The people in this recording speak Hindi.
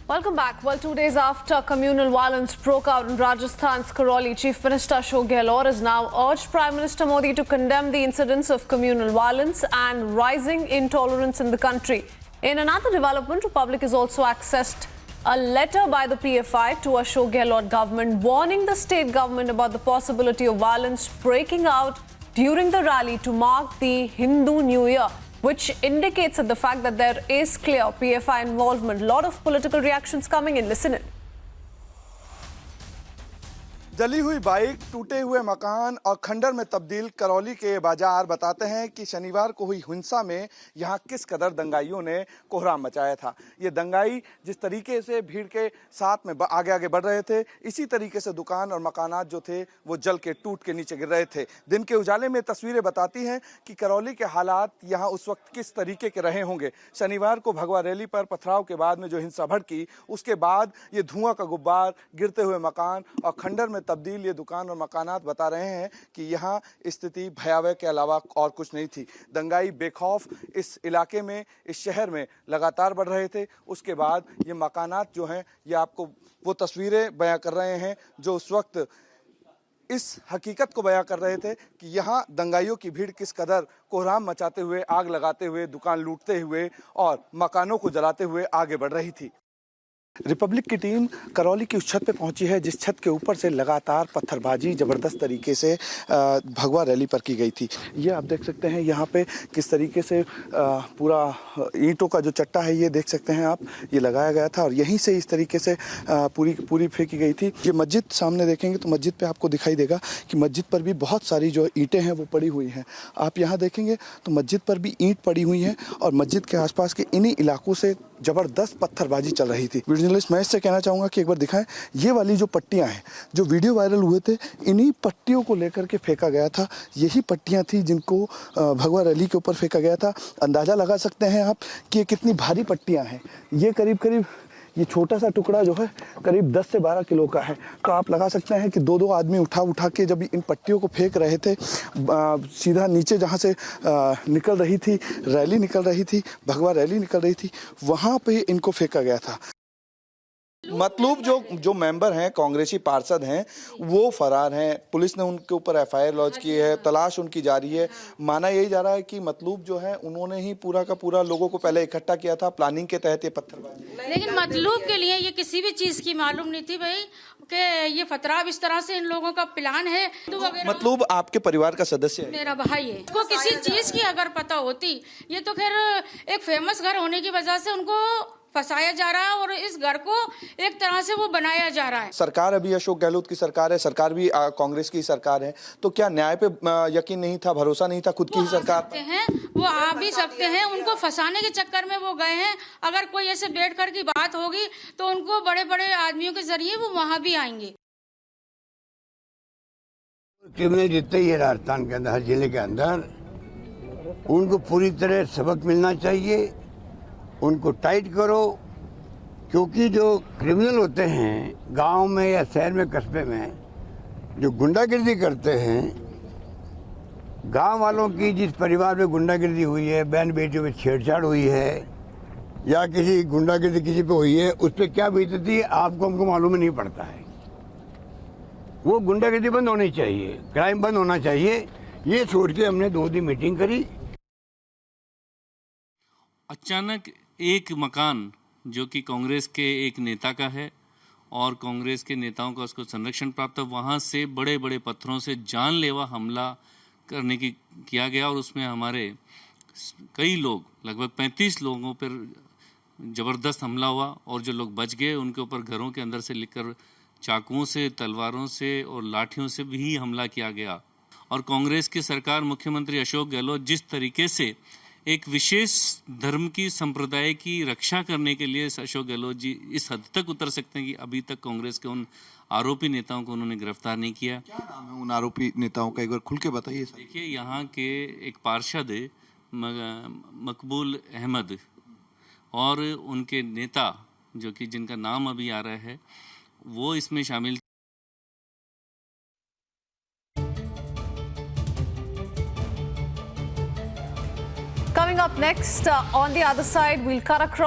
Welcome back. Well, 2 days after communal violence broke out in Rajasthan's Karoli, Chief Minister Ashok Gehlot has now urged Prime Minister Modi to condemn the incidents of communal violence and rising intolerance in the country. In another development, Republic has also accessed a letter by the PFI to Ashok Gehlot government warning the state government about the possibility of violence breaking out during the rally to mark the Hindu New Year, which indicates the fact that there is clear PFI involvement. A lot of political reactions coming in. Listen in. जली हुई बाइक, टूटे हुए मकान और खंडर में तब्दील करौली के बाजार बताते हैं कि शनिवार को हुई हिंसा में यहां किस कदर दंगाइयों ने कोहराम मचाया था। ये दंगाई जिस तरीके से भीड़ के साथ में आगे आगे बढ़ रहे थे, इसी तरीके से दुकान और मकानात जो थे वो जल के टूट के नीचे गिर रहे थे। दिन के उजाले में तस्वीरें बताती हैं कि करौली के हालात यहाँ उस वक्त किस तरीके के रहे होंगे। शनिवार को भगवा रैली पर पथराव के बाद में जो हिंसा भड़की, उसके बाद ये धुआं का गुब्बार, गिरते हुए मकान और खंडर में तब्दील ये दुकान और मकानात बता रहे हैं कि यहाँ स्थिति भयावह के अलावा और कुछ नहीं थी। दंगाई बेखौफ इस इलाके में, इस शहर में लगातार बढ़ रहे थे। उसके बाद ये मकानात जो हैं, ये आपको वो तस्वीरें बयां कर रहे हैं जो उस वक्त इस हकीकत को बयां कर रहे थे कि यहाँ दंगाइयों की भीड़ किस कदर कोहराम मचाते हुए, आग लगाते हुए, दुकान लूटते हुए और मकानों को जलाते हुए आगे बढ़ रही थी। रिपब्लिक की टीम करौली की उस छत पे पहुंची है जिस छत के ऊपर से लगातार पत्थरबाजी जबरदस्त तरीके से भगवा रैली पर की गई थी। ये आप देख सकते हैं यहाँ पे किस तरीके से पूरा ईंटों का जो चट्टा है, ये देख सकते हैं आप, ये लगाया गया था और यहीं से इस तरीके से पूरी फेंकी गई थी। ये मस्जिद सामने देखेंगे तो मस्जिद पे आपको दिखाई देगा कि मस्जिद पर भी बहुत सारी जो ईंटें हैं वो पड़ी हुई हैं। आप यहाँ देखेंगे तो मस्जिद पर भी ईंट पड़ी हुई हैं और मस्जिद के आसपास के इन्हीं इलाकों से जबरदस्त पत्थरबाजी चल रही थी। जर्नलिस्ट मैं इससे कहना चाहूँगा कि एक बार दिखाएं, ये वाली जो पट्टियाँ हैं, जो वीडियो वायरल हुए थे, इन्हीं पट्टियों को लेकर के फेंका गया था। यही पट्टियाँ थी जिनको भगवा रैली के ऊपर फेंका गया था। अंदाज़ा लगा सकते हैं आप कि ये कितनी भारी पट्टियाँ हैं। ये करीब ये छोटा सा टुकड़ा जो है करीब 10 से 12 किलो का है। तो आप लगा सकते हैं कि दो आदमी उठा के जब इन पट्टियों को फेंक रहे थे, सीधा नीचे जहाँ से निकल रही थी रैली, भगवा रैली निकल रही थी, वहाँ पे इनको फेंका गया था। मतलूब जो मेंबर हैं, कांग्रेसी पार्षद हैं, वो फरार हैं। पुलिस ने उनके ऊपर एफआईआर लॉन्च की है, तलाश उनकी जारी है। माना यही जा रहा है कि मतलूब जो है उन्होंने ही पूरा का पूरा लोगों को पहले इकट्ठा किया था, प्लानिंग के तहत ये पत्थरबाजी। लेकिन मतलूब के लिए ये किसी भी चीज की मालूम नहीं थी भाई कि ये फतराब इस तरह से इन लोगों का प्लान है। मतलूब आपके परिवार का सदस्य है? मेरा भाई है। को किसी चीज की अगर पता होती, ये तो खैर एक फेमस घर होने की वजह से उनको फंसाया जा रहा है और इस घर को एक तरह से वो बनाया जा रहा है। सरकार अभी अशोक गहलोत की सरकार है, सरकार भी कांग्रेस की सरकार है, तो क्या न्याय पे यकीन नहीं था, भरोसा नहीं था खुद की ही सरकार? वो आ भी सकते हैं, उनको फंसाने के चक्कर में वो गए हैं। अगर कोई ऐसे बैठ कर की बात होगी तो उनको बड़े बड़े आदमियों के जरिए वो वहाँ भी आएंगे। क्रिमिनल जितने ही राजस्थान के अंदर, हर जिले के अंदर, उनको पूरी तरह सबक मिलना चाहिए। उनको टाइट करो, क्योंकि जो क्रिमिनल होते हैं गांव में या शहर में, कस्बे में, जो गुंडागिर्दी करते हैं, गांव वालों की जिस परिवार में गुंडागिर्दी हुई है, बहन बेटियों में छेड़छाड़ हुई है या किसी गुंडागिर्दी किसी पे हुई है, उस पर क्या बीतती है आपको हमको मालूम ही नहीं पड़ता है। वो गुंडागिर्दी बंद होनी चाहिए, क्राइम बंद होना चाहिए, ये सोच के हमने 2 दिन मीटिंग करी। अचानक एक मकान जो कि कांग्रेस के एक नेता का है और कांग्रेस के नेताओं का उसको संरक्षण प्राप्त है, वहाँ से बड़े बड़े पत्थरों से जानलेवा हमला करने की किया गया और उसमें हमारे कई लोग, लगभग 35 लोगों पर ज़बरदस्त हमला हुआ और जो लोग बच गए उनके ऊपर घरों के अंदर से लेकर चाकुओं से, तलवारों से और लाठियों से भी हमला किया गया। और कांग्रेस की सरकार, मुख्यमंत्री अशोक गहलोत जिस तरीके से एक विशेष धर्म की, संप्रदाय की रक्षा करने के लिए अशोक गहलोत जी इस हद तक उतर सकते हैं कि अभी तक कांग्रेस के उन आरोपी नेताओं को उन्होंने गिरफ्तार नहीं किया। क्या नाम है उन आरोपी नेताओं का, एक बार खुल के बताइए। देखिए, यहाँ के एक पार्षद मकबूल अहमद और उनके नेता जो कि जिनका नाम अभी आ रहा है, वो इसमें शामिल। Coming up next, on the other side, we'll cut across